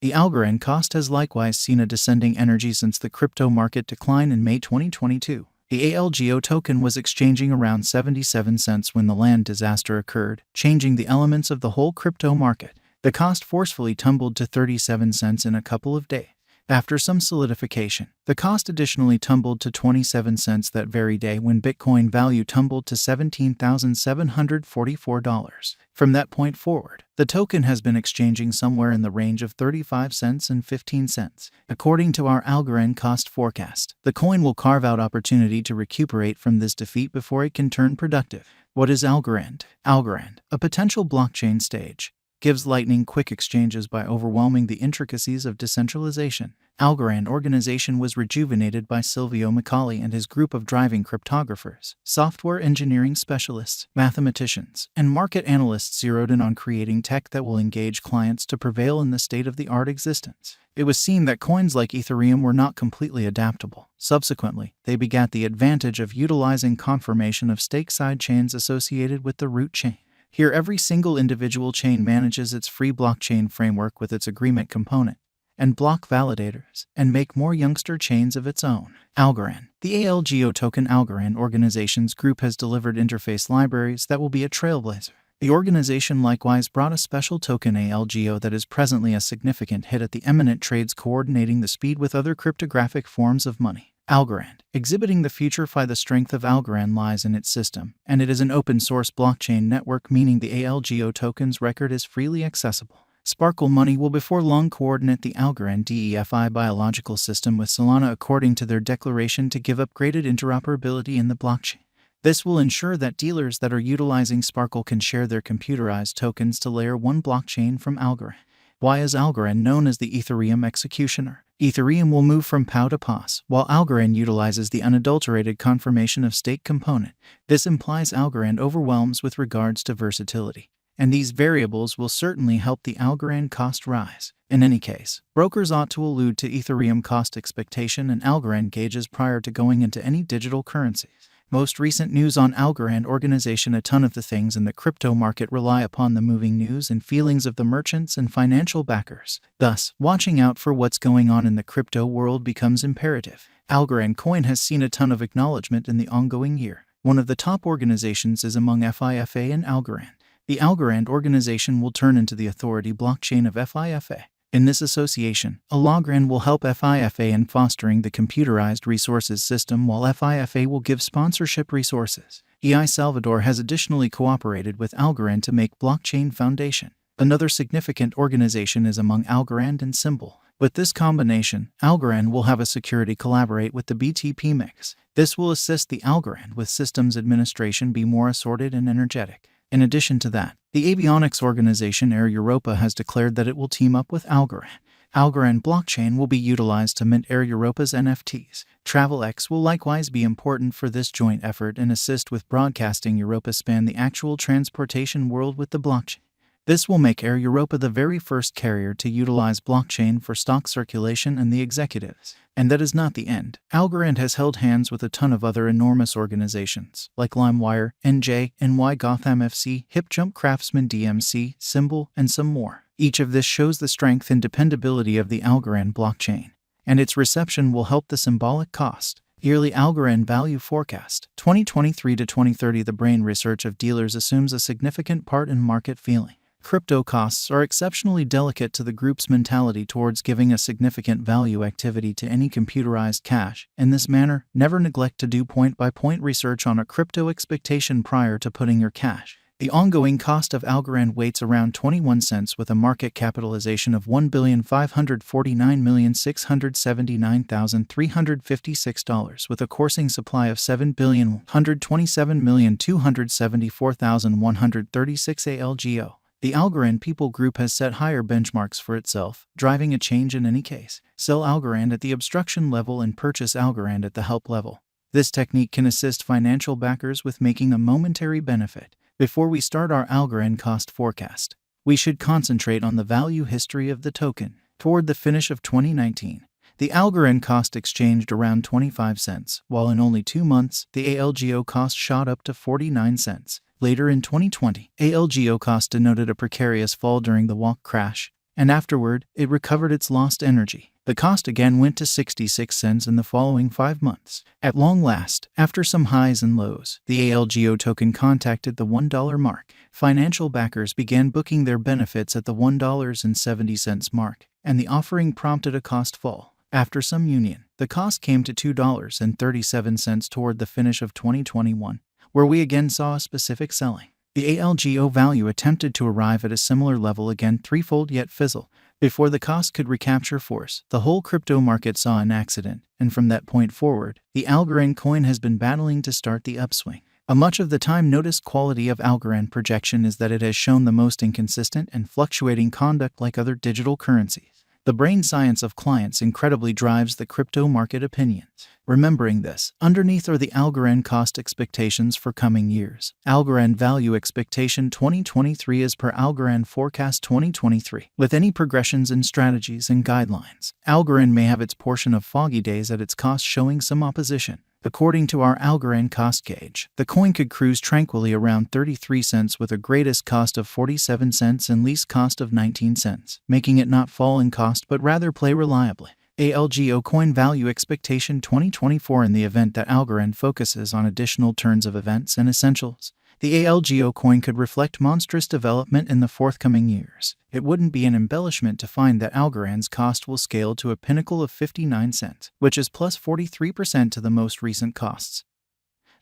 The Algorand cost has likewise seen a descending energy since the crypto market decline in May 2022. The ALGO token was exchanging around 77 cents when the land disaster occurred, changing the elements of the whole crypto market. The cost forcefully tumbled to 37 cents in a couple of days. After some solidification, the cost additionally tumbled to 27 cents that very day when Bitcoin value tumbled to $17,744. From that point forward, the token has been exchanging somewhere in the range of 35 cents and 15 cents. According to our Algorand cost forecast, the coin will carve out opportunity to recuperate from this defeat before it can turn productive. What is Algorand? Algorand, a potential blockchain stage, gives lightning-quick exchanges by overwhelming the intricacies of decentralization. Algorand organization was rejuvenated by Silvio Micali and his group of driving cryptographers, software engineering specialists, mathematicians, and market analysts zeroed in on creating tech that will engage clients to prevail in the state-of-the-art existence. It was seen that coins like Ethereum were not completely adaptable. Subsequently, they begat the advantage of utilizing confirmation of stake sidechains associated with the root chain. Here, every single individual chain manages its free blockchain framework with its agreement component and block validators, and make more youngster chains of its own. Algorand. The ALGO token Algorand organization's group has delivered interface libraries that will be a trailblazer. The organization likewise brought a special token ALGO that is presently a significant hit at the eminent trades coordinating the speed with other cryptographic forms of money. Algorand. Exhibiting the future. The strength of Algorand lies in its system, and it is an open-source blockchain network, meaning the ALGO token's record is freely accessible. Sparkle Money will before long coordinate the Algorand DeFi biological system with Solana according to their declaration to give upgraded interoperability in the blockchain. This will ensure that dealers that are utilizing Sparkle can share their computerized tokens to Layer 1 blockchain from Algorand. Why is Algorand known as the Ethereum executioner? Ethereum will move from POW to POS, while Algorand utilizes the unadulterated confirmation of stake component. This implies Algorand overwhelms with regards to versatility, and these variables will certainly help the Algorand cost rise. In any case, brokers ought to allude to Ethereum cost expectation and Algorand gauges prior to going into any digital currencies. Most recent news on Algorand organization. A ton of the things in the crypto market rely upon the moving news and feelings of the merchants and financial backers. Thus, watching out for what's going on in the crypto world becomes imperative. Algorand coin has seen a ton of acknowledgement in the ongoing year. One of the top organizations is among FIFA and Algorand. The Algorand organization will turn into the authority blockchain of FIFA. In this association, Algorand will help FIFA in fostering the computerized resources system, while FIFA will give sponsorship resources. El Salvador has additionally cooperated with Algorand to make blockchain foundation. Another significant organization is among Algorand and Symbol. With this combination, Algorand will have a security collaborate with the BTP mix. This will assist the Algorand with systems administration be more assorted and energetic. In addition to that, the avionics organization Air Europa has declared that it will team up with Algorand. Algorand blockchain will be utilized to mint Air Europa's NFTs. TravelX will likewise be important for this joint effort and assist with broadcasting Europa span the actual transportation world with the blockchain. This will make Air Europa the very first carrier to utilize blockchain for stock circulation and the executives. And that is not the end. Algorand has held hands with a ton of other enormous organizations, like LimeWire, NJ, NY Gotham FC, HipJump Craftsman DMC, Symbol, and some more. Each of this shows the strength and dependability of the Algorand blockchain, and its reception will help the symbolic cost. Yearly Algorand value forecast, 2023 to 2030. The brain research of dealers assumes a significant part in market feeling. Crypto costs are exceptionally delicate to the group's mentality towards giving a significant value activity to any computerized cash. In this manner, never neglect to do point-by-point research on a crypto expectation prior to putting your cash. The ongoing cost of Algorand weights around 21 cents with a market capitalization of $1,549,679,356 with a coursing supply of $7,127,274,136 ALGO. The Algorand People Group has set higher benchmarks for itself, driving a change in any case. Sell Algorand at the obstruction level and purchase Algorand at the help level. This technique can assist financial backers with making a momentary benefit. Before we start our Algorand cost forecast, we should concentrate on the value history of the token. Toward the finish of 2019, the Algorand cost exchanged around 25 cents, while in only 2 months, the ALGO cost shot up to 49 cents. Later in 2020, ALGO cost denoted a precarious fall during the walk crash, and afterward, it recovered its lost energy. The cost again went to 66 cents in the following 5 months. At long last, after some highs and lows, the ALGO token contacted the $1 mark. Financial backers began booking their benefits at the $1.70 mark, and the offering prompted a cost fall. After some union, the cost came to $2.37 toward the finish of 2021, where we again saw a specific selling. The ALGO value attempted to arrive at a similar level again threefold yet fizzle. Before the cost could recapture force, the whole crypto market saw an accident, and from that point forward, the Algorand coin has been battling to start the upswing. A much of the time noticed quality of Algorand projection is that it has shown the most inconsistent and fluctuating conduct like other digital currencies. The brain science of clients incredibly drives the crypto market opinions. Remembering this, underneath are the Algorand cost expectations for coming years. Algorand value expectation 2023 as per Algorand forecast 2023. With any progressions in strategies and guidelines, Algorand may have its portion of foggy days at its cost showing some opposition. According to our Algorand cost gauge, the coin could cruise tranquilly around 33 cents with a greatest cost of 47 cents and least cost of 19 cents, making it not fall in cost but rather play reliably. ALGO coin value expectation 2024 in the event that Algorand focuses on additional turns of events and essentials. The ALGO coin could reflect monstrous development in the forthcoming years. It wouldn't be an embellishment to find that Algorand's cost will scale to a pinnacle of 59 cents, which is plus 43% to the most recent costs.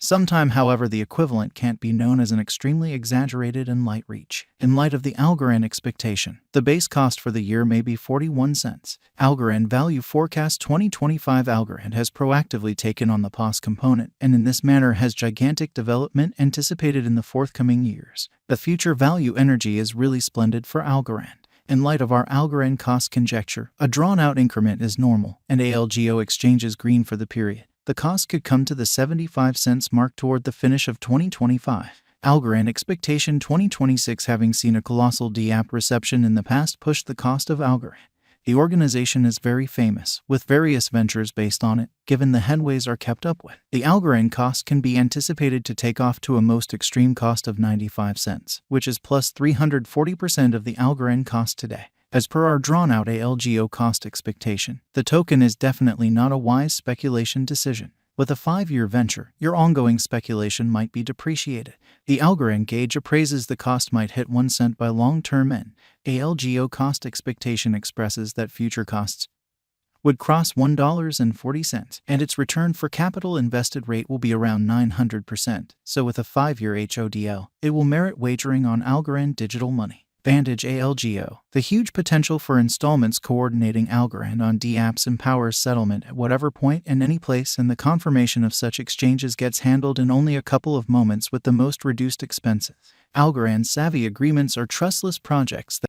Sometime, however, the equivalent can't be known as an extremely exaggerated and light reach. In light of the Algorand expectation, the base cost for the year may be 41 cents. Algorand value forecast 2025. Algorand has proactively taken on the POS component, and in this manner has gigantic development anticipated in the forthcoming years. The future value energy is really splendid for Algorand. In light of our Algorand cost conjecture, a drawn-out increment is normal, and ALGO exchange is green for the period. The cost could come to the 75 cents mark toward the finish of 2025. Algorand expectation 2026. Having seen a colossal DApp reception in the past pushed the cost of Algorand. The organization is very famous, with various ventures based on it, given the headways are kept up with. The Algorand cost can be anticipated to take off to a most extreme cost of 95 cents, which is plus 340% of the Algorand cost today. As per our drawn-out ALGO cost expectation, the token is definitely not a wise speculation decision. With a 5-year venture, your ongoing speculation might be depreciated. The Algorand gauge appraises the cost might hit 1 cent by long-term end. ALGO cost expectation expresses that future costs would cross $1.40, and its return for capital invested rate will be around 900%. So with a 5-year HODL, it will merit wagering on Algorand digital money. Vantage ALGO. The huge potential for installments coordinating Algorand on dApps empowers settlement at whatever point and any place, and the confirmation of such exchanges gets handled in only a couple of moments with the most reduced expenses. Algorand savvy agreements are trustless projects that